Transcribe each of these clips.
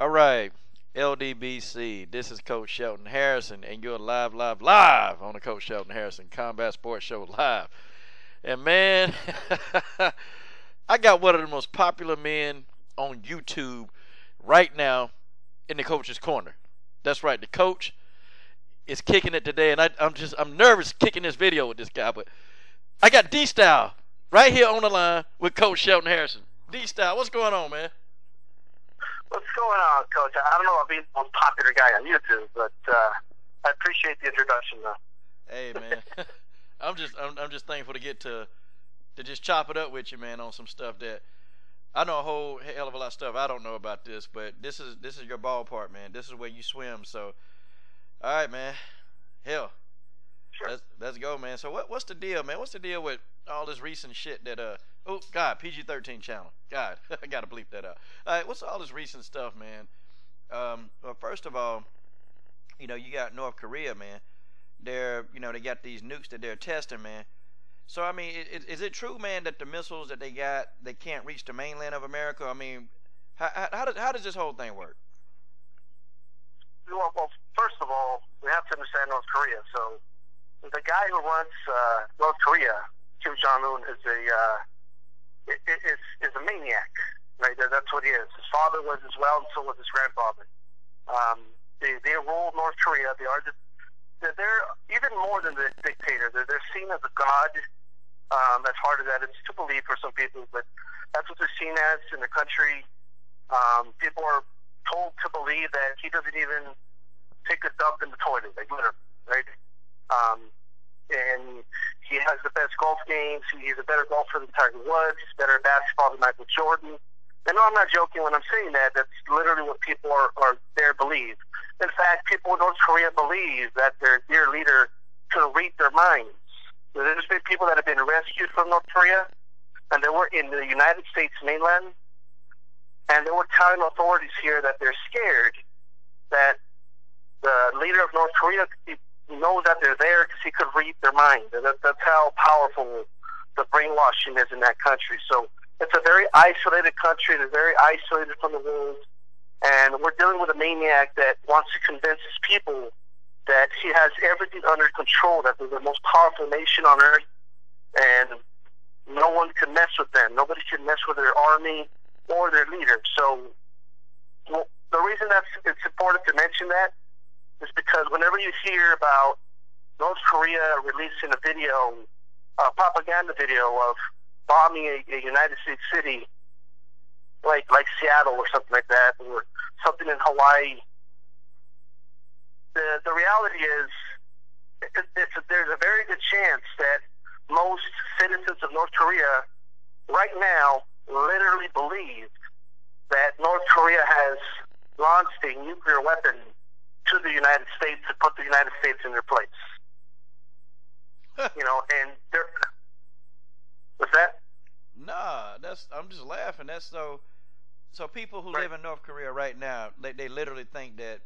All right, LDBC. This is Coach Shelton Harrison, and you're live on the Coach Shelton Harrison Combat Sports Show live. And man, I got one of the most popular men on YouTube right now in the coach's corner. That's right, the coach is kicking it today, and I'm nervous kicking this video with this guy, but I got DStyle right here on the line with Coach Shelton Harrison. DStyle, what's going on, man? What's going on, Coach? I don't know if I'm being the most popular guy on YouTube, but I appreciate the introduction, though. Hey, man, I'm just thankful to get to just chop it up with you, man, on some stuff that I know a whole hell of a lot of stuff I don't know about this, but this is your ballpark, man. This is where you swim. So, all right, man. Hell, sure. Let's go, man. So what's the deal, man? What's the deal with all this recent shit that oh God, PG-13 channel. God, I gotta bleep that out. All right, what's all this recent stuff, man? Well, first of all, you got North Korea, man. They got these nukes that they're testing, man. So I mean, is it true, man, that the missiles that they got, they can't reach the mainland of America? I mean, how does this whole thing work? Well, first of all, we have to understand North Korea. So the guy who runs North Korea, Kim Jong-un, is a maniac, right? That's what he is. His father was as well, and so was his grandfather. They rule North Korea. They're even more than the dictator. They're seen as a god. As hard as that is to believe for some people, but that's what they're seen as in the country. People are told to believe that he doesn't even take a dump in the toilet, like literally, right? And he has the best golf games. He's a better golfer than Tiger Woods. He's better at basketball than Michael Jordan. And no, I'm not joking when I'm saying that. That's literally what people are there believe. In fact, people in North Korea believe that their dear leader can read their minds. There's been people that have been rescued from North Korea, and they were in the United States mainland, and they were telling authorities here that they're scared that the leader of North Korea knows that they're there because he could read their mind. And that's how powerful the brainwashing is in that country. So it's a very isolated country. They're very isolated from the world, and we're dealing with a maniac that wants to convince his people that he has everything under control, that they're the most powerful nation on earth, and no one can mess with them. Nobody can mess with their army or their leader. So the reason it's important to mention that is because whenever you hear about North Korea releasing a video, a propaganda video of bombing a United States city, like Seattle or something like that, or something in Hawaii, the reality is there's a very good chance that most citizens of North Korea right now literally believe that North Korea has launched a nuclear weapon to the United States to put the United States in their place. And what's that? Nah, I'm just laughing. That's so people who live in North Korea right now, they literally think that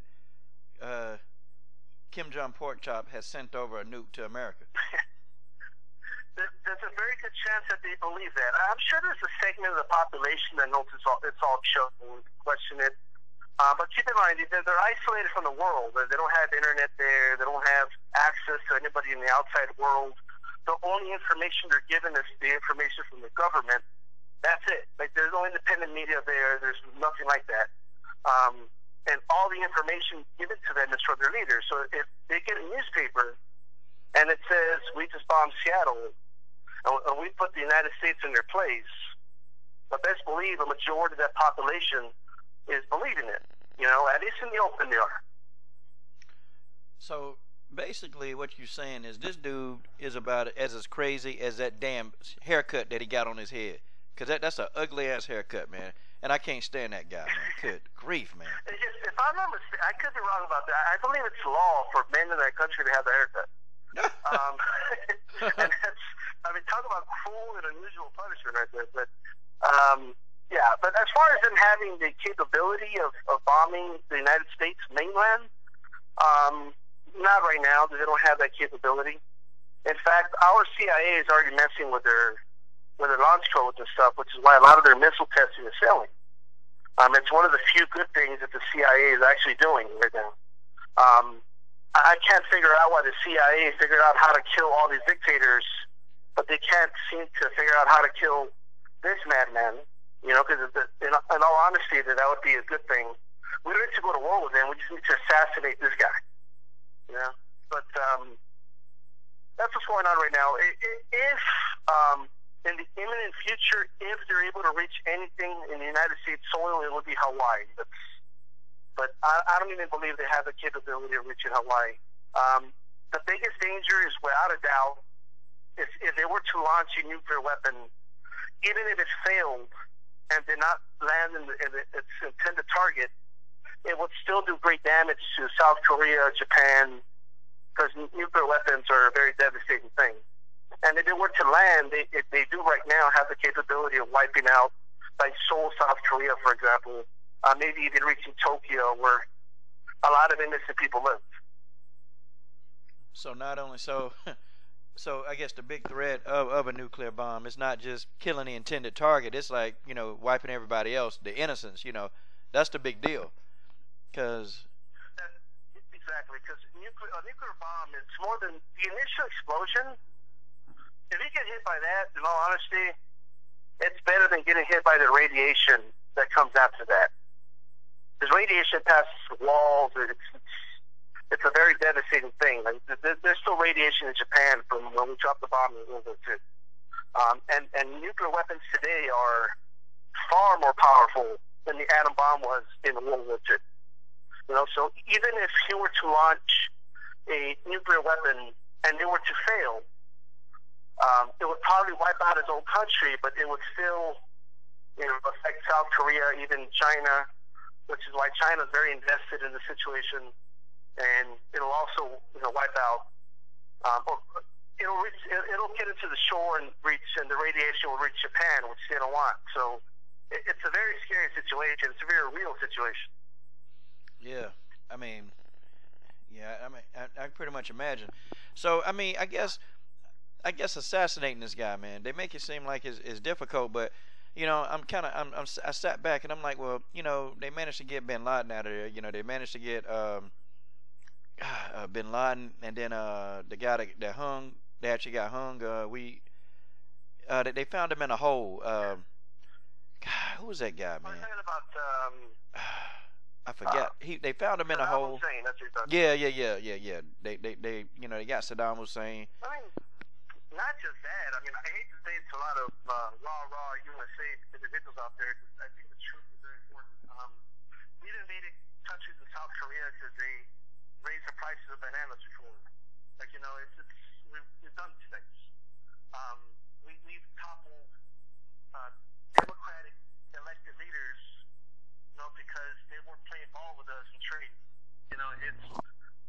Kim Jong Pork Chop has sent over a nuke to America. There's a very good chance that they believe that. I'm sure there's a segment of the population that knows it's all show and question it. But keep in mind, they're isolated from the world. They don't have internet there. They don't have access to anybody in the outside world. The only information they're given is the information from the government. That's it. Like, there's no independent media there. There's nothing like that. And all the information given to them is from their leaders. So if they get a newspaper and it says, we just bombed Seattle and we put the United States in their place, but best believe a majority of that population is believing it. At least in the open they are. So basically what you're saying is this dude is about as crazy as that damn haircut that he got on his head. Because that's an ugly-ass haircut, man. And I can't stand that guy, man. Good grief, man. If I'm not mistaken, I could be wrong about that. I believe it's law for men in that country to have a haircut. And talk about cruel and unusual punishment right there. But, yeah. But as far as them having the capability of bombing the United States mainland, not right now. They don't have that capability. In fact, our CIA is already messing with their launch codes and stuff, which is why a lot of their missile testing is failing. It's one of the few good things that the CIA is actually doing right now. I can't figure out why the CIA figured out how to kill all these dictators, but they can't seem to figure out how to kill this madman. Because in all honesty, that would be a good thing. We don't need to go to war with him. We just need to assassinate this guy. But that's what's going on right now. If in the imminent future, if they're able to reach anything in the United States soil, it would be Hawaii. But I don't even believe they have the capability of reaching Hawaii. The biggest danger is, without a doubt, if they were to launch a nuclear weapon, even if it failed and did not land in its intended target, it would still do great damage to South Korea, Japan, because nuclear weapons are a very devastating thing. And if it were to land, they do right now have the capability of wiping out, like Seoul, South Korea, for example, maybe even reaching Tokyo, where a lot of innocent people live. So not only so I guess the big threat of a nuclear bomb is not just killing the intended target. It's like, wiping everybody else, the innocents. That's the big deal. Exactly, because a nuclear bomb is more than the initial explosion. If you get hit by that, in all honesty, it's better than getting hit by the radiation that comes after that. Because radiation passes walls. It's a very devastating thing. Like, there's still radiation in Japan from when we dropped the bomb in World War II. And nuclear weapons today are far more powerful than the atom bomb was in World War II. So even if he were to launch a nuclear weapon and it were to fail, it would probably wipe out his own country, but it would still, affect South Korea, even China, which is why China is very invested in the situation, and it'll also, wipe out, or it'll get into the shore and the radiation will reach Japan, which they don't want. So it's a very scary situation. It's a very real situation. Yeah, I pretty much imagine. So, I guess assassinating this guy, man, they make it seem like it's difficult, but I sat back and I'm like, well, they managed to get Bin Laden out of there. They managed to get Bin Laden, and then the guy that hung, they actually got hung. They found him in a hole. God, who was that guy, man? I'm talking about I forget. They found him in a hole. Hussein, that's what you're talking Yeah. They got Saddam Hussein. Not just that. I hate to say it's a lot of raw USA individuals out there. I think the truth is very important. We've invaded countries in South Korea because they raised the prices of bananas before. We've done these things. We've toppled democratic elected leaders, because they weren't playing ball with us in trade.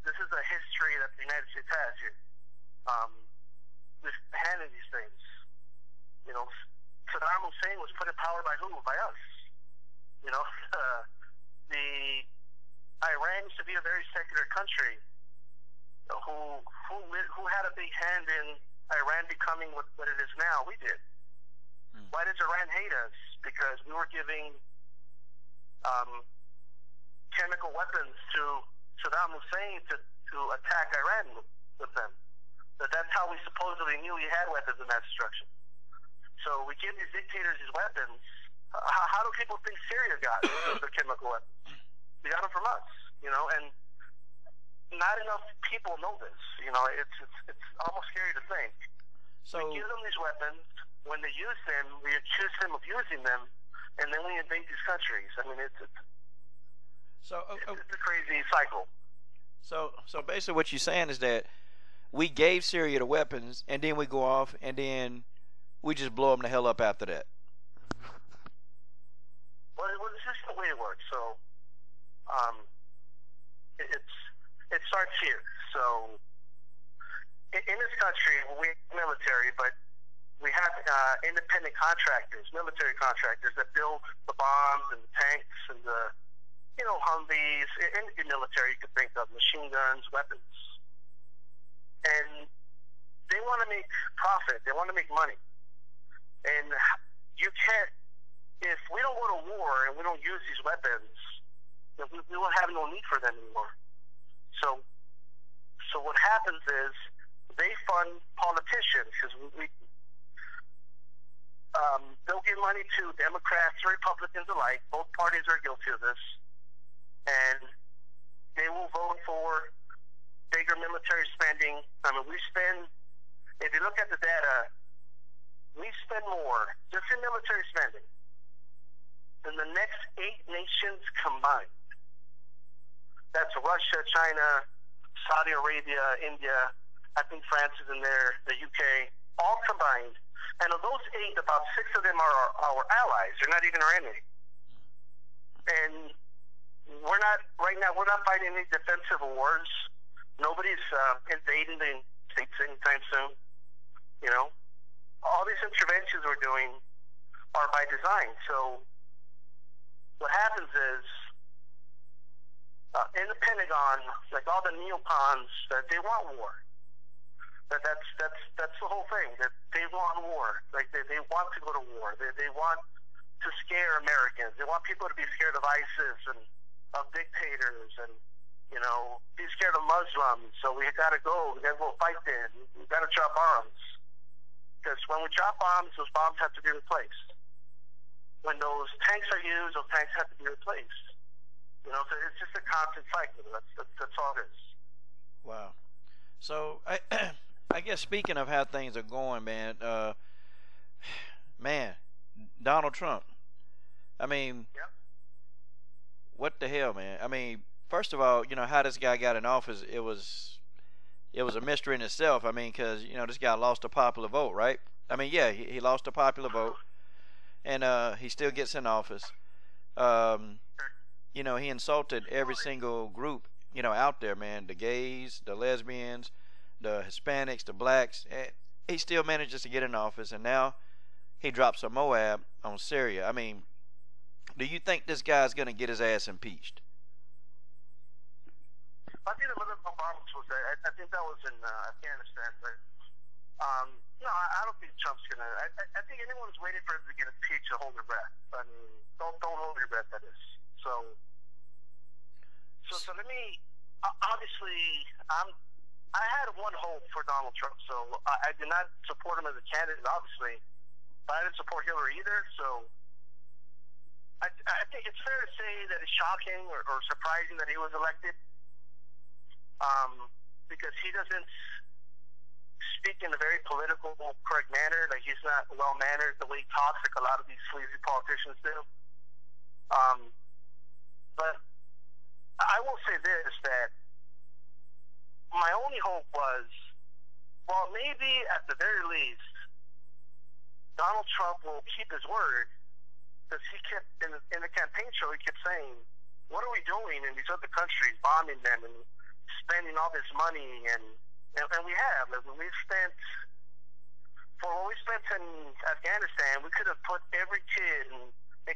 This is a history that the United States has here. We've handled these things. Saddam Hussein was put in power by who? By us. The Iran used to be a very secular country who had a big hand in Iran becoming what it is now. We did. Why does Iran hate us? Because we were giving chemical weapons to Saddam Hussein to attack Iran with them. But that's how we supposedly knew he had weapons of mass destruction. So we give these dictators these weapons. How do people think Syria got the chemical weapons? We got them from us, and not enough people know this. It's almost scary to think. So we give them these weapons. When they use them, we accuse them of using them, and then we invade these countries. It's a crazy cycle. So basically what you're saying is that we gave Syria the weapons, and then we go off, and then we just blow them the hell up after that. Well, it's just the way it works. So it starts here. So in this country, we have military, but we have independent contractors, military contractors that build the bombs and the tanks and the Humvees, anything military you could think of, machine guns, weapons. And they want to make profit. They want to make money. And you can't if we don't go to war and we don't use these weapons, then we will have no need for them anymore. So what happens is they fund politicians because they'll give money to Democrats and Republicans alike. Both parties are guilty of this, and they will vote for bigger military spending. I mean, if you look at the data, we spend more just in military spending than the next 8 nations combined. That's Russia, China, Saudi Arabia, India, I think France is in there, the UK, all combined. And of those 8, about 6 of them are our allies. They're not even our enemy. And right now, we're not fighting any defensive wars. Nobody's invading the States anytime soon. You know, all these interventions we're doing are by design. So what happens is, in the Pentagon, like all the neocons, that they want war. That's the whole thing. That they want war. Like they want to go to war. They want to scare Americans. They want people to be scared of ISIS and of dictators and, you know, be scared of Muslims. So we got to go. We got to go fight them. We got to drop bombs. Because when we drop bombs, those bombs have to be replaced. When those tanks are used, those tanks have to be replaced. You know, so it's just a constant cycle. That's all it is. Wow. So I guess speaking of how things are going, man, Donald Trump. I mean, yep. What the hell, man? I mean, first of all, you know how this guy got in office. It was a mystery in itself. I mean, because you know this guy lost a popular vote, right? I mean, yeah, he lost a popular vote, and he still gets in office. You know, he insulted every single group, you know, out there, man. The gays, the lesbians, the Hispanics, the blacks. He still manages to get in office, and now he drops a Moab on Syria. I mean, do you think this guy's going to get his ass impeached? I think Obama was that. I think that was in Afghanistan. But, no, I don't think Trump's going to. I think anyone who's waiting for him to get impeached should hold their breath. I mean, don't hold your breath, that is. So let me, obviously, I had one hope for Donald Trump, so I did not support him as a candidate, obviously, but I didn't support Hillary either, so I think it's fair to say that it's shocking or surprising that he was elected, because he doesn't speak in a very political, correct manner. Like, he's not well-mannered the way he talks, like a lot of these sleazy politicians do. But I will say this, that my only hope was, well, maybe at the very least, Donald Trump will keep his word, because he kept, in the campaign show, he kept saying, what are we doing in these other countries, bombing them and spending all this money, and we have. Like, when we spent, for what we spent in Afghanistan, we could have put every kid in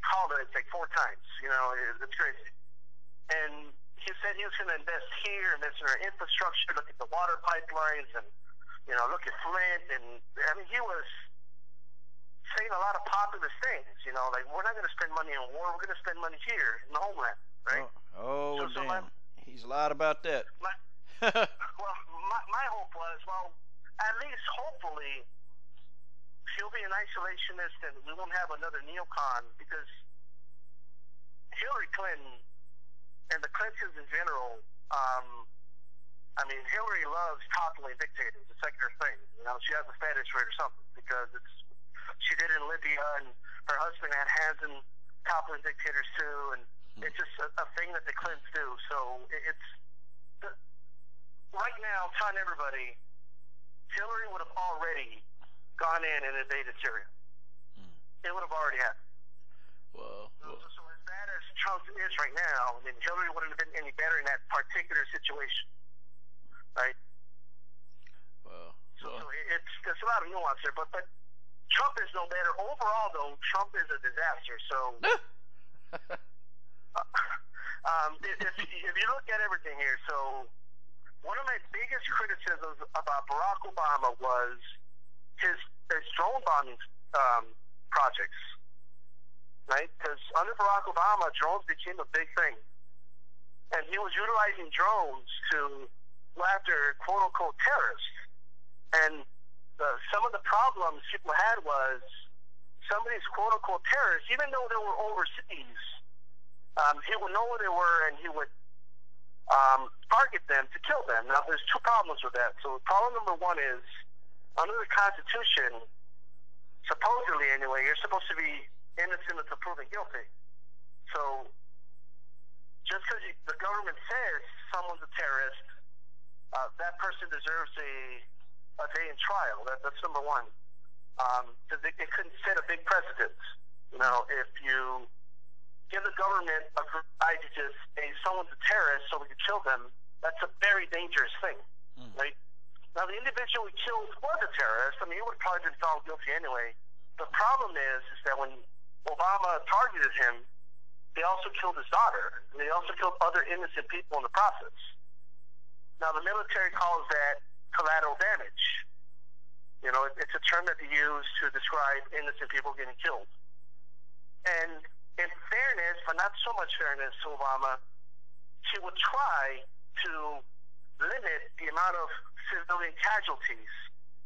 college like 4 times, you know, it's crazy. And he said he was going to invest here, invest in our infrastructure, look at the water pipelines, and, you know, look at Flint. And, I mean, he was saying a lot of populist things, you know, like, we're not going to spend money on war, we're going to spend money here in the homeland, right? Oh, damn. He's lied about that. Well, my hope was, well, at least hopefully he'll be an isolationist and we won't have another neocon, because Hillary Clinton and the Clintons in general, I mean, Hillary loves toppling dictators. It's like her thing. You know, she has a fetish for it or something, because she did it in Libya, and her husband had hands in toppling dictators too, and it's just a thing that the Clintons do. So right now, I'm telling everybody, Hillary would have already gone in and invaded Syria. It would have already happened. Well. So as bad as Trump is right now, I mean, Hillary wouldn't have been any better in that particular situation, right? Well. So there's a lot of nuance there, but Trump is no better. Overall, though, Trump is a disaster. So if you look at everything here, so one of my biggest criticisms about Barack Obama was his drone bombing projects. right? Because under Barack Obama, drones became a big thing. And he was utilizing drones to go after quote-unquote terrorists. And some of the problems people had was some of these quote-unquote terrorists, even though they were overseas, he would know where they were and he would target them to kill them. Now, there's two problems with that. So problem number one is, under the Constitution, supposedly anyway, you're supposed to be innocent until proven guilty. So just because the government says someone's a terrorist, that person deserves a day in trial. That's number one. Because it couldn't set a big precedent. You know, if you give the government a right to just say someone's a terrorist so we can kill them, that's a very dangerous thing, right? Now, the individual we killed was a terrorist. I mean, he would have probably been found guilty anyway. The problem is that when Obama targeted him, they also killed his daughter. And they also killed other innocent people in the process. Now, the military calls that collateral damage. You know, it's a term that they use to describe innocent people getting killed. And in fairness, but not so much fairness to Obama, he would try to limit the amount of civilian casualties.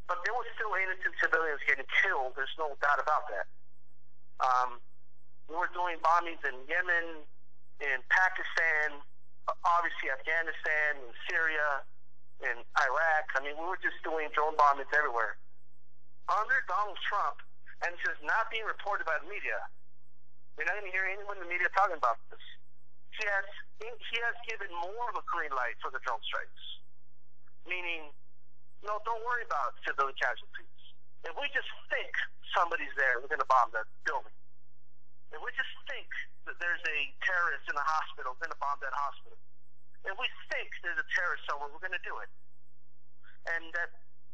But there were still innocent civilians getting killed. There's no doubt about that. We were doing bombings in Yemen, in Pakistan, obviously Afghanistan, in Syria, in Iraq. I mean, we were just doing drone bombings everywhere. Under Donald Trump, and this is not being reported by the media, you're not going to hear anyone in the media talking about this. He has given more of a green light for the drone strikes. Meaning, no, don't worry about civilian casualties. If we just think somebody's there, we're going to bomb that building. If we just think that there's a terrorist in a hospital, we're going to bomb that hospital. If we think there's a terrorist somewhere, we're going to do it. And that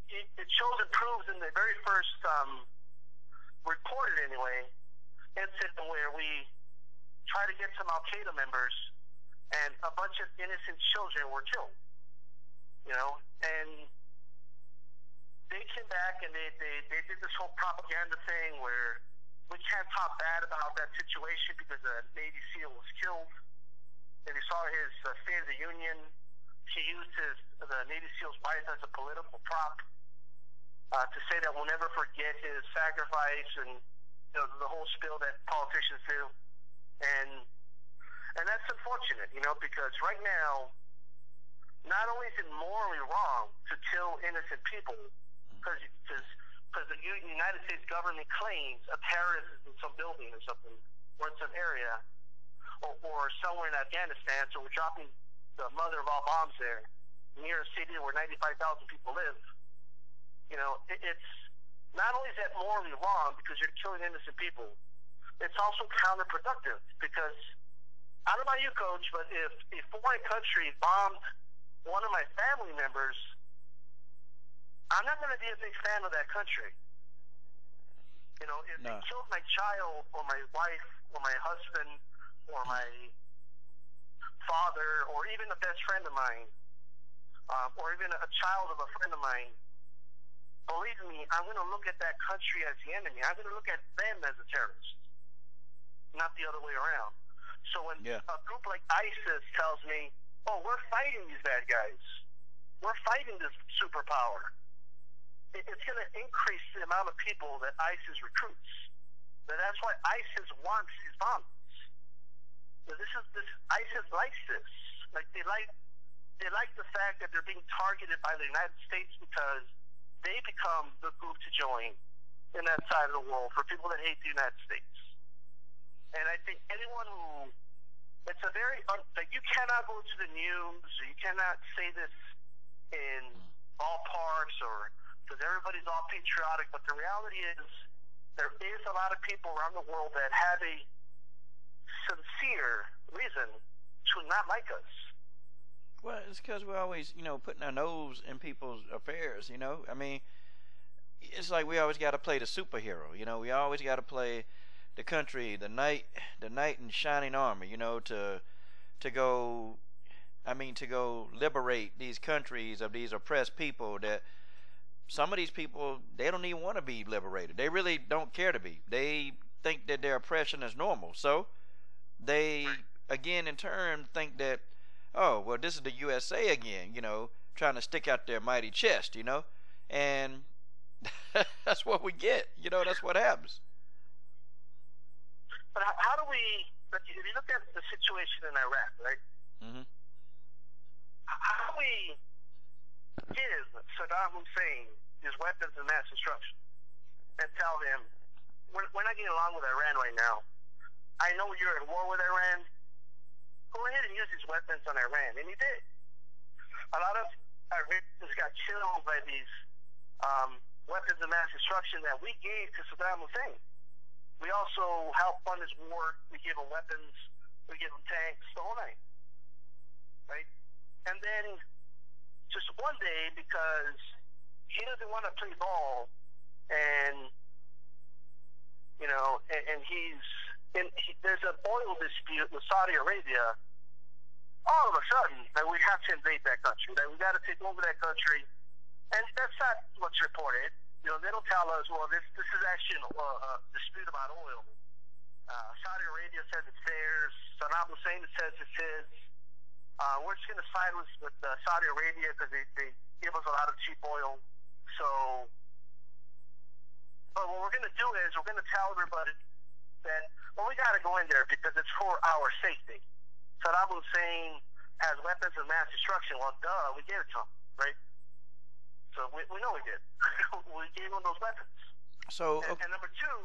it shows and proves in the very first reported anyway incident where we tried to get some Al-Qaeda members and a bunch of innocent children were killed. You know, and they came back and they did this whole propaganda thing where we can't talk bad about that situation because a Navy SEAL was killed. If you saw his State of the Union, he used the Navy SEAL's wife as a political prop to say that we'll never forget his sacrifice and the whole spiel that politicians do. And that's unfortunate, you know, because right now, not only is it morally wrong to kill innocent people, because the United States government claims a terrorist is in some building or something, or in some area, or somewhere in Afghanistan, so we're dropping the mother of all bombs there, near a city where 95,000 people live. You know, it's not only is that morally wrong because you're killing innocent people, it's also counterproductive because, I don't know about you, Coach, but if a foreign country bombed one of my family members, I'm not going to be a big fan of that country. You know, if they killed my child or my wife or my husband or my father or even a best friend of mine or even a child of a friend of mine, believe me, I'm going to look at that country as the enemy. I'm going to look at them as a terrorist, not the other way around. So when a group like ISIS tells me, oh, we're fighting these bad guys, we're fighting this superpower, it's going to increase the amount of people that ISIS recruits. That's why ISIS wants these bombs. ISIS likes this. Like they like the fact that they're being targeted by the United States because they become the group to join in that side of the world for people that hate the United States. And I think anyone who, it's a very, like you cannot go to the news, or you cannot say this in ballparks or because everybody's all patriotic, but the reality is there is a lot of people around the world that have a sincere reason to not like us. Well, it's because we're always, putting our nose in people's affairs, I mean, it's like we always got to play the superhero, we always got to play the country, the knight in shining armor, to go liberate these countries of these oppressed people that some of these people, they don't even want to be liberated. They really don't care to be. They think that their oppression is normal. So they, Right. again, in turn, think that, oh, well, this is the USA again, trying to stick out their mighty chest, and that's what we get. That's what happens. But how do we? If you look at the situation in Iraq, right? Mm-hmm. How do we give Saddam Hussein his weapons of mass destruction and tell him we're not getting along with Iran right now? I know you're at war with Iran. Go ahead and use these weapons on Iran, and he did. A lot of Iranians got killed by these weapons of mass destruction that we gave to Saddam Hussein. We also helped fund his war. We give him weapons. We give him tanks, the whole night. Right? And then just one day, because he doesn't want to play ball, and there's an oil dispute with Saudi Arabia. All of a sudden, that we have to invade that country. That we got to take over that country, and that's not what's reported. They don't tell us, well, this is actually a dispute about oil. Saudi Arabia says it's theirs. Saddam Hussein says it's his. We're just going to side with Saudi Arabia because they give us a lot of cheap oil. So, but what we're going to do is we're going to tell everybody that, well, we got to go in there because it's for our safety. Saddam Hussein has weapons of mass destruction. Well, duh, we gave it to him, right? So we know we did. We gave him those weapons. So, and number two.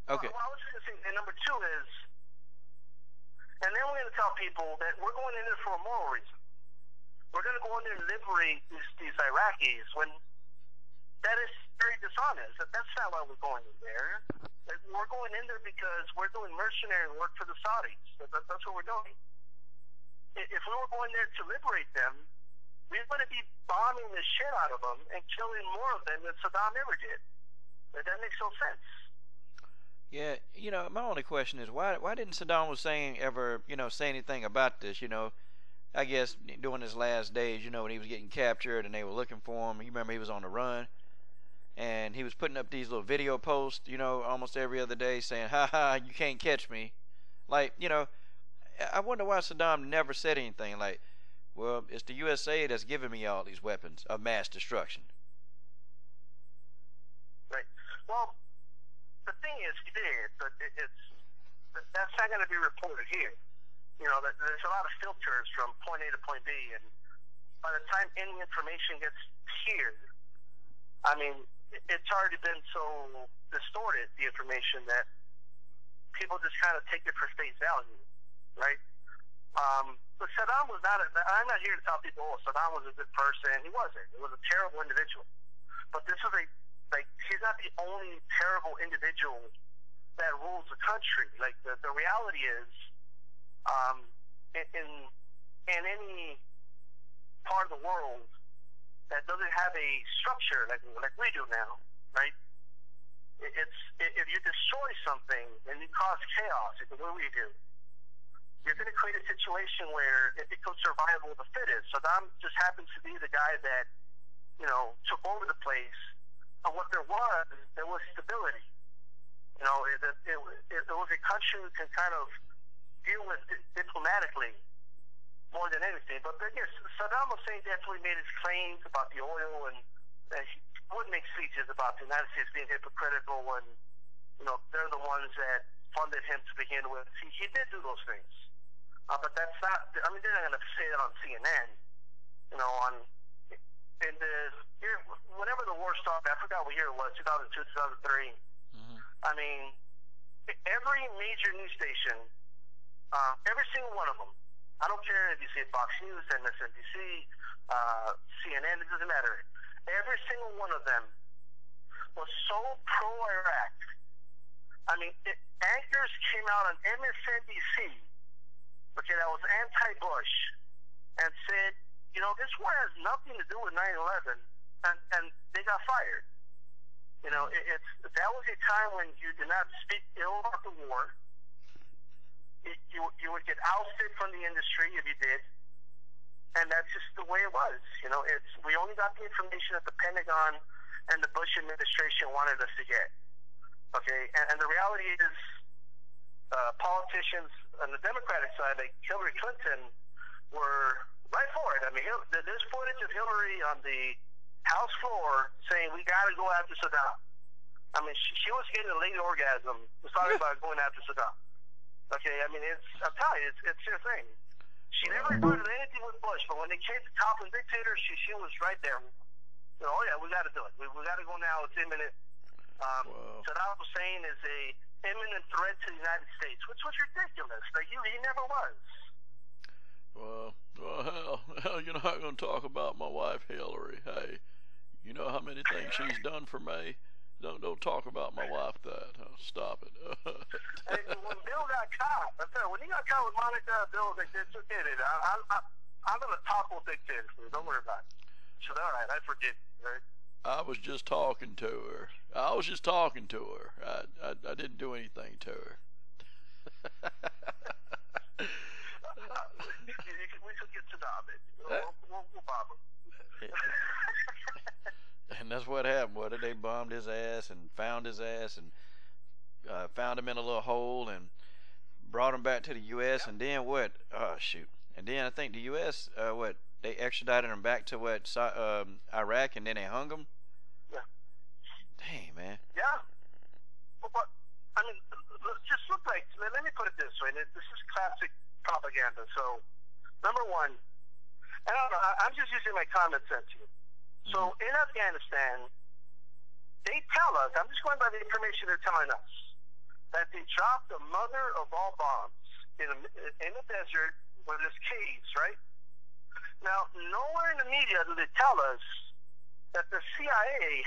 Okay. Well, I was just going to say, and number two is, and then we're going to tell people that we're going in there for a moral reason. We're going to go in there and liberate these Iraqis when that is very dishonest. That's not why we're going in there. We're going in there because we're doing mercenary work for the Saudis. That's what we're doing. If we were going there to liberate them, we're going to be bombing the shit out of them and killing more of them than Saddam ever did. That makes no sense. Yeah, my only question is why didn't Saddam Hussein ever, say anything about this, I guess during his last days, when he was getting captured and they were looking for him. You remember he was on the run and he was putting up these little video posts, almost every other day saying, ha ha, you can't catch me. Like, I wonder why Saddam never said anything like, well, it's the USA that's giving me all these weapons of mass destruction. Right. Well, the thing is, he did, but that's not going to be reported here. There's a lot of filters from point A to point B, and by the time any information gets here, I mean, it's already been so distorted, the information, that people just kind of take it for face value, right? But Saddam was not, I'm not here to tell people, oh, Saddam was a good person. He wasn't. He was a terrible individual. But this is he's not the only terrible individual that rules the country. Like, the reality is, in any part of the world that doesn't have a structure like we do now, right? If you destroy something and you cause chaos, like the way we do, you're going to create a situation where it becomes survival of the fittest. Saddam just happens to be the guy that, took over the place. But what there was stability. It was a country who can kind of deal with diplomatically more than anything. But yes, Saddam Hussein definitely made his claims about the oil, and he would make speeches about the United States being hypocritical, and they're the ones that funded him to begin with. He did do those things. But that's not, I mean, they're not going to say that on CNN, whenever the war started, I forgot what year it was, 2002, 2003. Mm-hmm. I mean, every major news station, every single one of them, I don't care if you say Fox News, MSNBC, CNN, it doesn't matter. Every single one of them was so pro-Iraq. I mean, anchors came out on MSNBC, that was anti-Bush, and said, this war has nothing to do with 9/11, and they got fired. That was a time when you did not speak ill about the war. You would get ousted from the industry if you did, and that's just the way it was. We only got the information that the Pentagon and the Bush administration wanted us to get. Okay, and the reality is, politicians on the Democratic side, like Hillary Clinton, were right for it. I mean, there's footage of Hillary on the House floor saying we got to go after Saddam. I mean, she was getting a late orgasm. Was talking about going after Saddam. Okay, I mean, I'm telling you, it's her thing. She never agreed with anything with Bush, but when they came to toppling dictators, she was right there. You know, oh yeah, we got to do it. We got to go now. It's imminent. Saddam Hussein is a imminent threat to the United States, which was ridiculous. Like he never was. Well, hell, you're not going to talk about my wife Hillary. Hey, you know how many things she's done for me. Don't talk about my wife that. Stop it. Hey, when Bill got caught, I tell you, when he got caught with Monica, Bill was like, "It's okay, I'm gonna topple dictators. Don't worry about it." She said, "All right, I forget." Right? I was just talking to her. I didn't do anything to her. We could get to it. We'll bomb him. And that's what happened. What they bombed his ass and found his ass and found him in a little hole and brought him back to the U.S. Yep. And then what? Oh shoot! And then I think the U.S. They extradited him back to Iraq, and then they hung him. Yeah. Dang, man. Yeah. But I mean, just look like. Let me put it this way. This is classic propaganda. So, number one, and I don't know. I'm just using my common sense here. So in Afghanistan, they tell us, I'm just going by the information they're telling us, that they dropped the mother of all bombs in the desert where there's caves, right? Now, nowhere in the media do they tell us that the CIA